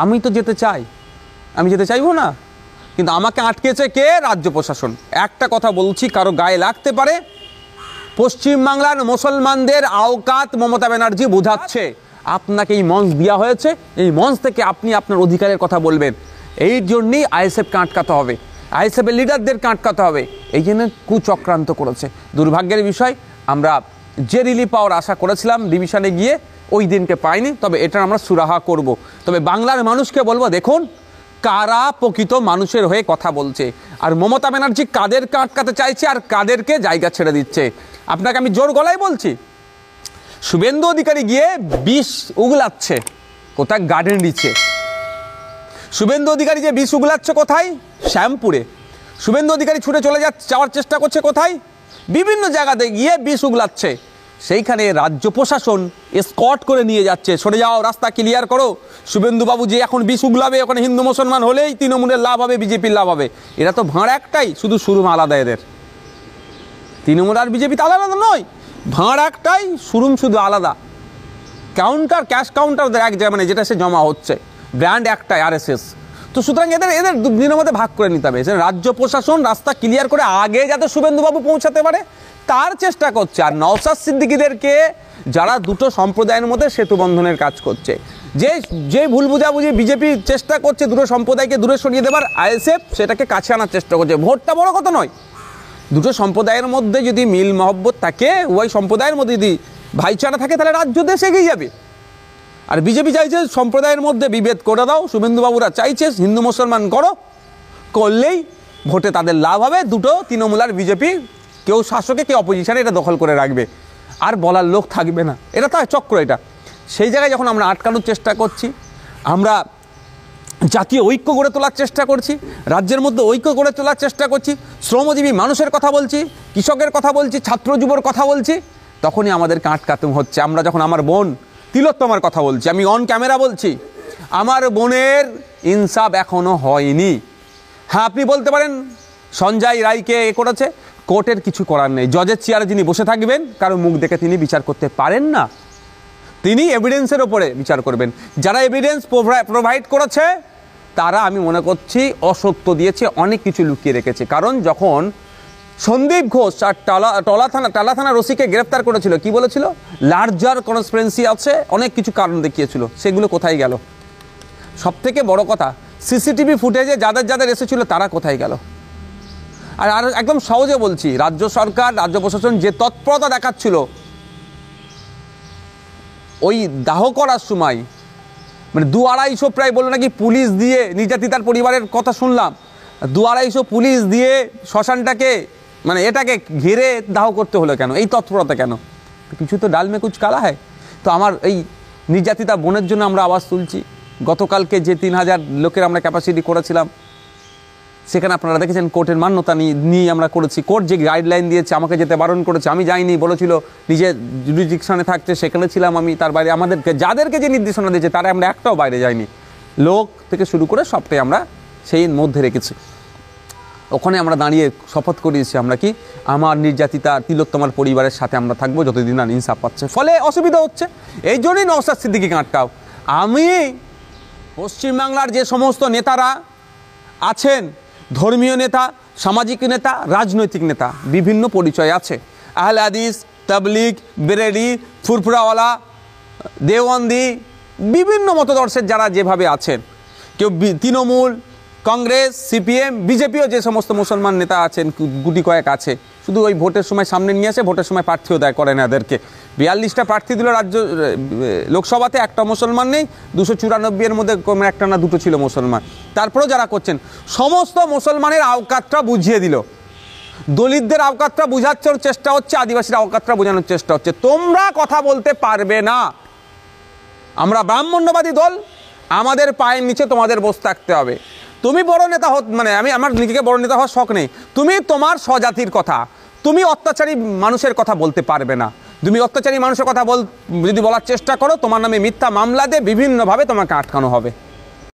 আমি তো যেতে চাই, আমি যেতে চাইবো না, কিন্তু আমাকে আটকেছে কে? রাজ্য প্রশাসন। একটা কথা বলছি, কারো গায়ে লাগতে পারে, পশ্চিমবাংলার মুসলমানদের আওকাত মমতা ব্যানার্জি বোঝাচ্ছে। আপনাকে এই মঞ্চ দেওয়া হয়েছে, এই মঞ্চ থেকে আপনি আপনার অধিকারের কথা বলবেন। এই জন্যই আইএসএফকে আটকাতে হবে, আইএসএফের লিডারদেরকে আটকাতে হবে। এই জন্য কুচক্রান্ত করেছে। দুর্ভাগ্যের বিষয়, আমরা যে রিলিফ পাওয়ার আশা করেছিলাম ডিভিশনে গিয়ে, ওই দিনকে পাইনি। তবে এটা আমরা সুরাহা করব। তবে বাংলার মানুষকে বলবো, দেখুন কারা প্রকৃত মানুষের হয়ে কথা বলছে, আর মমতা ব্যানার্জি কাদেরকে আটকাতে চাইছে আর কাদেরকে জায়গা ছেড়ে দিচ্ছে। আপনাকে আমি জোর গলায় বলছি, শুভেন্দু অধিকারী গিয়ে বিষ উগলাচ্ছে কোথায়? গার্ডেন রিচে। শুভেন্দু অধিকারী যে বিষ উগলাচ্ছে কোথায়? শ্যামপুরে। শুভেন্দু অধিকারী ছুটে চলে যাওয়ার চেষ্টা করছে কোথায়? বিভিন্ন জায়গাতে গিয়ে বিষ উগলাচ্ছে। সেইখানে রাজ্য প্রশাসন স্কট করে নিয়ে যাচ্ছে, সরে যাও, রাস্তা ক্লিয়ার করো। শুভেন্দুবাবু যে এখন বিষ উগলাবে, ওখানে হিন্দু মুসলমান হলেই তৃণমূলের লাভ হবে, বিজেপির লাভ হবে। এরা তো ভাঁড় একটাই, শুধু শুরুম আলাদা এদের। তৃণমূল আর বিজেপি তো আলাদা নয়, ভাঁড় একটাই, শুরুম শুধু আলাদা। কাউন্টার, ক্যাশ কাউন্টার ওদের এক জায়গায়, মানে যেটা সে জমা হচ্ছে, ব্র্যান্ড একটাই, আরএসএস। তো সুতরাং এদের দুদিনের মধ্যে ভাগ করে নিতে হবে। রাজ্য প্রশাসন রাস্তা ক্লিয়ার করে আগে যাতে শুভেন্দুবাবু পৌঁছাতে পারে তার চেষ্টা করছে। আর নওশাদ সিদ্দিকীদেরকে, যারা দুটো সম্প্রদায়ের মধ্যে সেতু বন্ধনের কাজ করছে, যে ভুল বুঝাবুঝি বিজেপি চেষ্টা করছে দুটো সম্প্রদায়কে দূরে সরিয়ে দেবার, আইএসএফ সেটাকে কাছে আনার চেষ্টা করছে। ভোটটা বড় কথা নয়, দুটো সম্প্রদায়ের মধ্যে যদি মিল মহব্বত থাকে, ওই সম্প্রদায়ের মধ্যে যদি ভাইচারা থাকে, তাহলে রাজ্য দেশ এগিয়ে যাবে। আর বিজেপি চাইছে সম্প্রদায়ের মধ্যে বিভেদ করে দাও, শুভেন্দুবাবুরা চাইছে হিন্দু মুসলমান করলেই ভোটে তাদের লাভ হবে। দুটো তৃণমূল আর বিজেপি, কেউ শাসকে কেউ অপোজিশনে, এটা দখল করে রাখবে, আর বলার লোক থাকবে না। এটা তো চক্র। এটা সেই জায়গায় যখন আমরা আটকানোর চেষ্টা করছি, আমরা জাতীয় ঐক্য গড়ে তোলার চেষ্টা করছি, রাজ্যের মধ্যে ঐক্য গড়ে তোলার চেষ্টা করছি, শ্রমজীবী মানুষের কথা বলছি, কৃষকের কথা বলছি, ছাত্র যুবর কথা বলছি, তখনই আমাদেরকে আটকাতে হচ্ছে। আমরা যখন আমার বোন তিলোত্তমার কথা বলছি, আমি অন ক্যামেরা বলছি, আমার বোনের ইনসাফ এখনো হয়নি। হ্যাঁ, আপনি বলতে পারেন সঞ্জয় রায়কে করেছে, কোর্টের কিছু করার নেই। জজের চেয়ারে যিনি বসে থাকবেন, কারো মুখ দেখে তিনি বিচার করতে পারেন না, তিনি এভিডেন্সের ওপরে বিচার করবেন। যারা এভিডেন্স প্রোভাইড করেছে তারা, আমি মনে করছি, অসত্য দিয়েছে, অনেক কিছু লুকিয়ে রেখেছে। কারণ যখন সন্দীপ ঘোষ আর টালা থানার ওসিকে গ্রেফতার করেছিল, কি বলেছিল? লার্জার কনস্পিরেন্সি আছে, অনেক কিছু কারণ দেখিয়েছিল, সেগুলো কোথায় গেল? সব থেকে বড় কথা, সিসিটিভি ফুটেজে যাদের এসেছিল তারা কোথায় গেল? আর একদম সহজে বলছি, রাজ্য সরকার, রাজ্য প্রশাসন যে তৎপরতা দেখাচ্ছিল ওই দাহ করার সময়, মানে 2-250 প্রায় বললো নাকি পুলিশ দিয়ে, নির্যাতিতার পরিবারের কথা শুনলাম, 2-250 পুলিশ দিয়ে শ্মশানটাকে, মানে এটাকে ঘিরে দাহ করতে হলো কেন? এই তৎপরতা কেন? কিছু তো ডাল মে কুছ কালা হয়। তো আমার এই নির্যাতিতা বোনের জন্য আমরা আওয়াজ তুলছি। গতকালকে যে 3000 লোকের আমরা ক্যাপাসিটি করেছিলাম, সেখানে আপনারা দেখেছেন কোর্টের মান্যতা নিয়ে আমরা করেছি। কোর্ট যে গাইডলাইন দিয়েছে, আমাকে যেতে বারণ করেছে, আমি যাইনি, বলেছিল নিজে জুডিকশনে থাকতে, সেখানে ছিলাম আমি। তার বাইরে আমাদেরকে যাদেরকে যে নির্দেশনা দিয়েছে তারা আমরা একটাও বাইরে যাইনি। লোক থেকে শুরু করে সবটাই আমরা সেই মধ্যে রেখেছি। ওখানে আমরা দাঁড়িয়ে শপথ করিয়েছি আমরা কি, আমার নির্যাতিতা তিলোত্তমার পরিবারের সাথে আমরা থাকবো যতদিন না ইনসাফ পাচ্ছে। ফলে অসুবিধা হচ্ছে, এই জন্যই নওশাদ সিদ্দিকীকে আটকাও। আমি পশ্চিমবাংলার যে সমস্ত নেতারা আছেন, ধর্মীয় নেতা, সামাজিক নেতা, রাজনৈতিক নেতা, বিভিন্ন পরিচয় আছে, আহলে হাদিস, তাবলিগ, বেরেলি, ফুরফুরাওয়ালা, দেওবন্দি, বিভিন্ন মতদর্শের যারা যেভাবে আছেন, কেউ তৃণমূল, কংগ্রেস, সিপিএম, বিজেপিও যে সমস্ত মুসলমান নেতা আছেন, গুটি কয়েক আছে, শুধু ওই ভোটের সময় সামনে নিয়ে আসে, ভোটের সময় প্রার্থীও দেয় করে না এদেরকে। 42টা প্রার্থী দিল রাজ্য লোকসভাতে, একটা মুসলমান নেই। 294-এর মধ্যে একটা না দুটো ছিল মুসলমান। তারপরেও যারা করছেন, সমস্ত মুসলমানের আওকাতটা বুঝিয়ে দিল। দলিতদের আওকাতটা বোঝানোর চেষ্টা হচ্ছে, আদিবাসীর আওকাতটা বোঝানোর চেষ্টা হচ্ছে। তোমরা কথা বলতে পারবে না, আমরা ব্রাহ্মণ্যবাদী দল, আমাদের পায়ের নিচে তোমাদের বসে থাকতে হবে। তুমি বড় নেতা মানে আমি আমার নিজেকে বড় নেতা হওয়ার শখ নেই, তুমি তোমার স্বজাতির কথা, তুমি অত্যাচারী মানুষের কথা বলতে পারবে না। তুমি অত্যাচারী মানুষের কথা যদি বলার চেষ্টা করো, তোমার নামে মিথ্যা মামলা দিয়ে বিভিন্নভাবে তোমাকে আটকানো হবে।